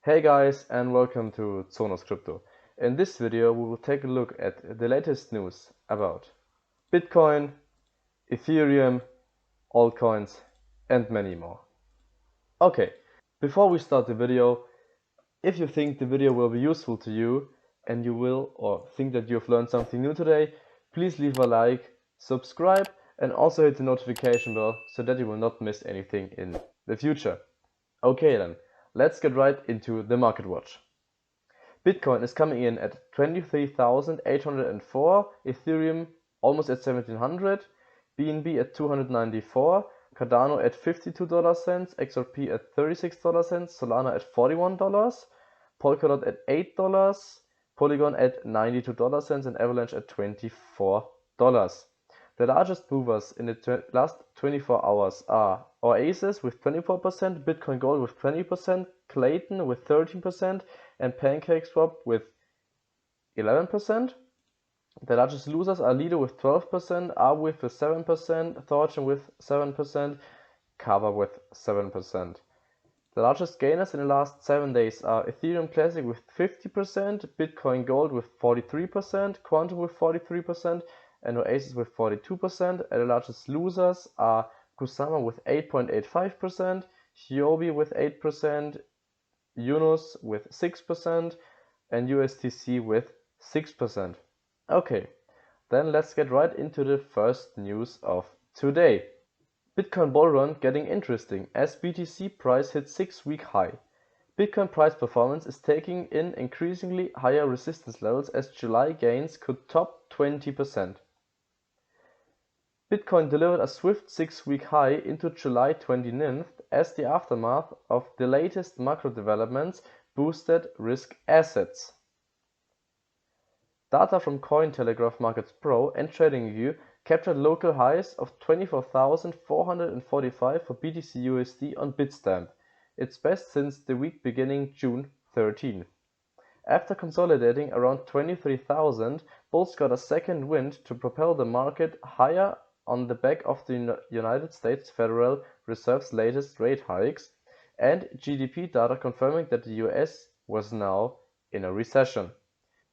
Hey guys, and welcome to Zonos Crypto. In this video we will take a look at the latest news about Bitcoin, Ethereum, altcoins and many more. Okay, before we start the video, if you think the video will be useful to you and you will or think that you have learned something new today, please leave a like, subscribe and also hit the notification bell so that you will not miss anything in the future. Okay then, let's get right into the market watch. Bitcoin is coming in at 23,804, Ethereum almost at 1700, BNB at 294, Cardano at $52 XRP at $36 Solana at $41, Polkadot at $8, Polygon at $92 and Avalanche at $24. The largest movers in the last 24 hours are Oasis with 24%, Bitcoin Gold with 20%, Clayton with 13%, and PancakeSwap with 11%. The largest losers are Lido with 12%, Arweave with 7%, Thorchain with 7%, Kava with 7%. The largest gainers in the last 7 days are Ethereum Classic with 50%, Bitcoin Gold with 43%, Quantum with 43%, and Oasis with 42%, and the largest losers are Kusama with 8.85%, Huobi with 8%, Unos with 6%, and USTC with 6%. Okay, then let's get right into the first news of today. Bitcoin bull run getting interesting as BTC price hits 6-week high. Bitcoin price performance is taking in increasingly higher resistance levels as July gains could top 20%. Bitcoin delivered a swift 6-week high into July 29th as the aftermath of the latest macro developments boosted risk assets. Data from Cointelegraph Markets Pro and TradingView captured local highs of 24,445 for BTC USD on Bitstamp, its best since the week beginning June 13th. After consolidating around 23,000, bulls got a second wind to propel the market higher on the back of the United States Federal Reserve's latest rate hikes and GDP data confirming that the US was now in a recession.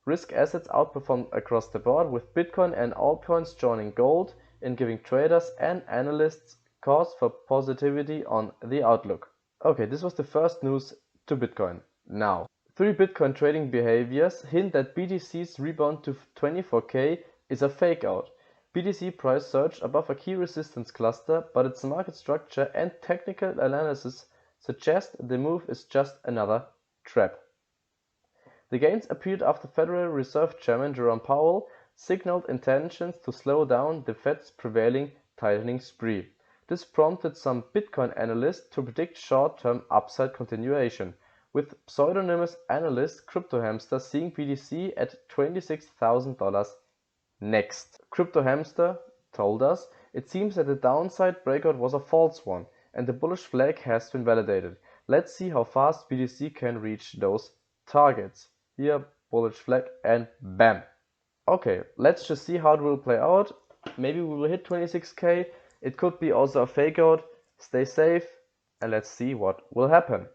Risk assets outperformed across the board, with Bitcoin and altcoins joining gold in giving traders and analysts cause for positivity on the outlook. Okay, this was the first news to Bitcoin. Now, 3 Bitcoin trading behaviors hint that BTC's rebound to 24K is a fake out. BTC price surged above a key resistance cluster, but its market structure and technical analysis suggest the move is just another trap. The gains appeared after Federal Reserve Chairman Jerome Powell signaled intentions to slow down the Fed's prevailing tightening spree. This prompted some Bitcoin analysts to predict short-term upside continuation, with pseudonymous analyst Crypto Hamster seeing BTC at $26,000 next. Crypto Hamster told us, "It seems that the downside breakout was a false one, and the bullish flag has been validated. Let's see how fast BTC can reach those targets." Here, bullish flag, and bam. Okay, let's just see how it will play out. Maybe we will hit 26K. It could be also a fake out. Stay safe, and let's see what will happen.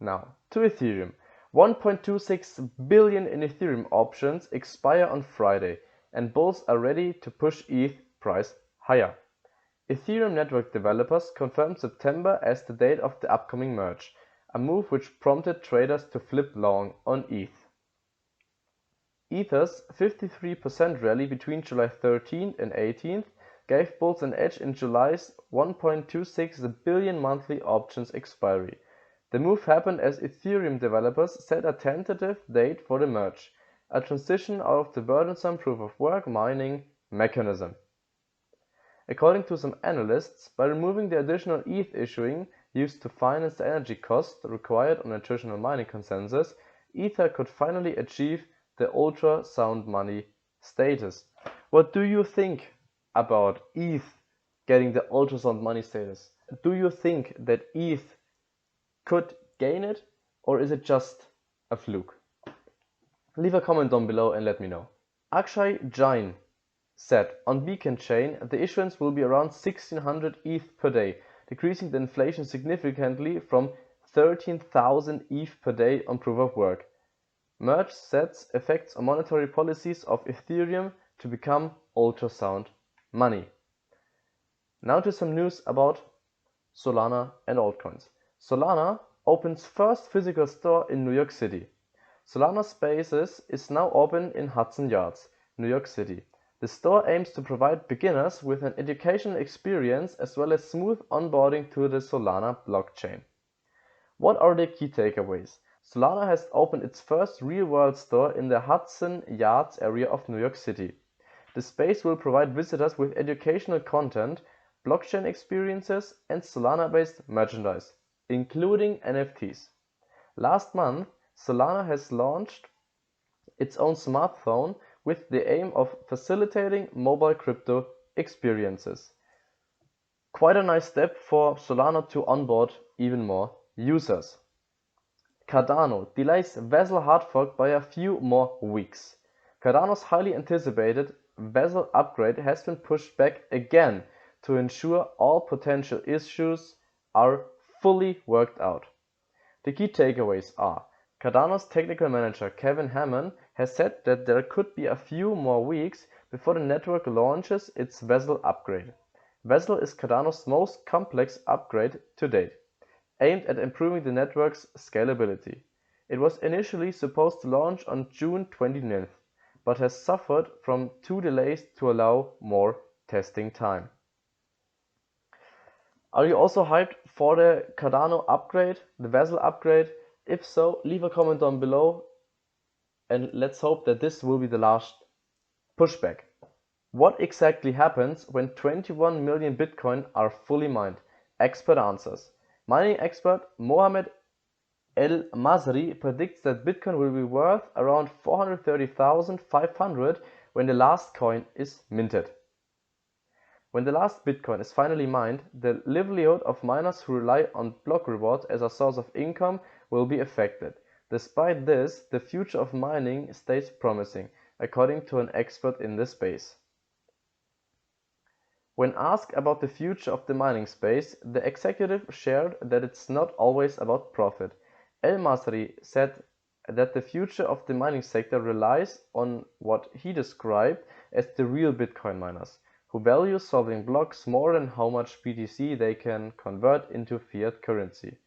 Now, to Ethereum. 1.26 billion in Ethereum options expire on Friday, and bulls are ready to push ETH price higher. Ethereum network developers confirmed September as the date of the upcoming merge, a move which prompted traders to flip long on ETH. Ether's 53% rally between July 13th and 18th gave bulls an edge in July's 1.26 billion monthly options expiry. The move happened as Ethereum developers set a tentative date for the merge, a transition out of the burdensome proof-of-work mining mechanism. According to some analysts, by removing the additional ETH issuing used to finance the energy cost required on a traditional mining consensus, Ether could finally achieve the ultra sound money status. What do you think about ETH getting the ultra sound money status? Do you think that ETH could gain it, or is it just a fluke? Leave a comment down below and let me know. Akshay Jain said on Beacon Chain the issuance will be around 1600 ETH per day, decreasing the inflation significantly from 13,000 ETH per day on proof of work. Merge sets effects on monetary policies of Ethereum to become ultrasound money. Now to some news about Solana and altcoins. Solana opens first physical store in New York City. Solana Spaces is now open in Hudson Yards, New York City. The store aims to provide beginners with an educational experience as well as smooth onboarding to the Solana blockchain. What are the key takeaways? Solana has opened its first real-world store in the Hudson Yards area of New York City. The space will provide visitors with educational content, blockchain experiences, and Solana-based merchandise, including NFTs. Last month, Solana has launched its own smartphone with the aim of facilitating mobile crypto experiences. Quite a nice step for Solana to onboard even more users. Cardano delays Vasil Hardfork by a few more weeks. Cardano's highly anticipated Vasil upgrade has been pushed back again to ensure all potential issues are fully worked out. The key takeaways are: Cardano's technical manager Kevin Hammond has said that there could be a few more weeks before the network launches its Vasil upgrade. Vasil is Cardano's most complex upgrade to date, aimed at improving the network's scalability. It was initially supposed to launch on June 29th, but has suffered from 2 delays to allow more testing time. Are you also hyped for the Cardano upgrade, the Vasil upgrade? If so, leave a comment down below, and let's hope that this will be the last pushback. What exactly happens when 21 million Bitcoin are fully mined? Expert answers. Mining expert Mohamed El Masri predicts that Bitcoin will be worth around 430,500 when the last coin is minted. When the last Bitcoin is finally mined, the livelihood of miners who rely on block rewards as a source of income will be affected. Despite this, the future of mining stays promising, according to an expert in the space. When asked about the future of the mining space, the executive shared that it's not always about profit. El Masri said that the future of the mining sector relies on what he described as the real Bitcoin miners, who value solving blocks more than how much BTC they can convert into fiat currency.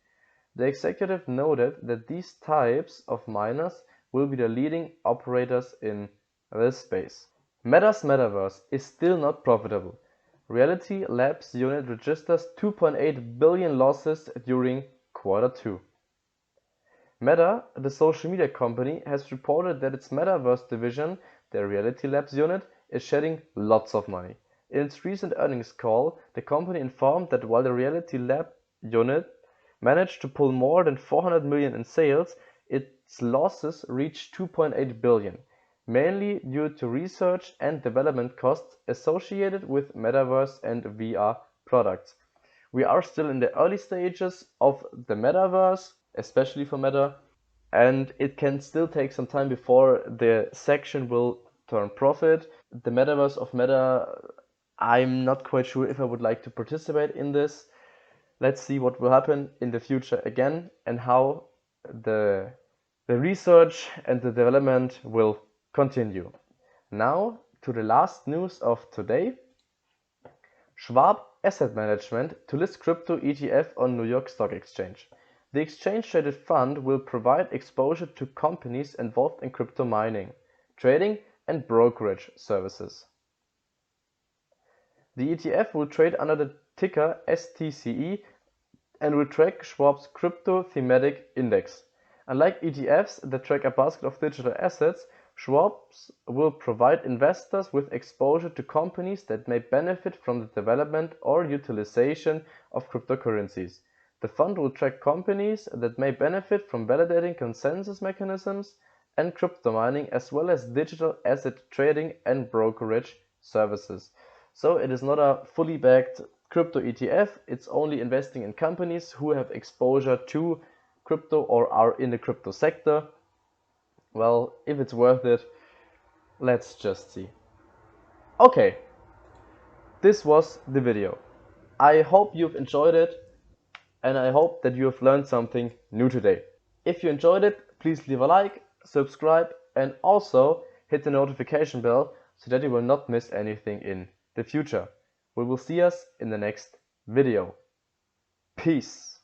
The executive noted that these types of miners will be the leading operators in this space. Meta's Metaverse is still not profitable. Reality Labs unit registers 2.8 billion losses during Q2. Meta, the social media company, has reported that its Metaverse division, the Reality Labs unit, is shedding lots of money. In its recent earnings call, the company informed that while the Reality Lab unit managed to pull more than 400 million in sales, its losses reached 2.8 billion. Mainly due to research and development costs associated with Metaverse and VR products. We are still in the early stages of the Metaverse, especially for Meta, and it can still take some time before the section will turn profit. The Metaverse of Meta, I'm not quite sure if I would like to participate in this. Let's see what will happen in the future again and how the research and the development will continue. Now to the last news of today. Schwab Asset Management to list crypto ETF on New York Stock Exchange. The exchange-traded fund will provide exposure to companies involved in crypto mining, trading, and brokerage services. The ETF will trade under the ticker STCE and will track Schwab's Crypto Thematic Index. Unlike ETFs that track a basket of digital assets, Schwab's will provide investors with exposure to companies that may benefit from the development or utilization of cryptocurrencies. The fund will track companies that may benefit from validating consensus mechanisms and crypto mining, as well as digital asset trading and brokerage services. So it is not a fully backed crypto ETF, it's only investing in companies who have exposure to crypto or are in the crypto sector. Well, if it's worth it, let's just see. Okay, this was the video. I hope you've enjoyed it. and I hope that you have learned something new today. If you enjoyed it, please leave a like, subscribe, and also hit the notification bell so that you will not miss anything in the future. We will see us in the next video. Peace.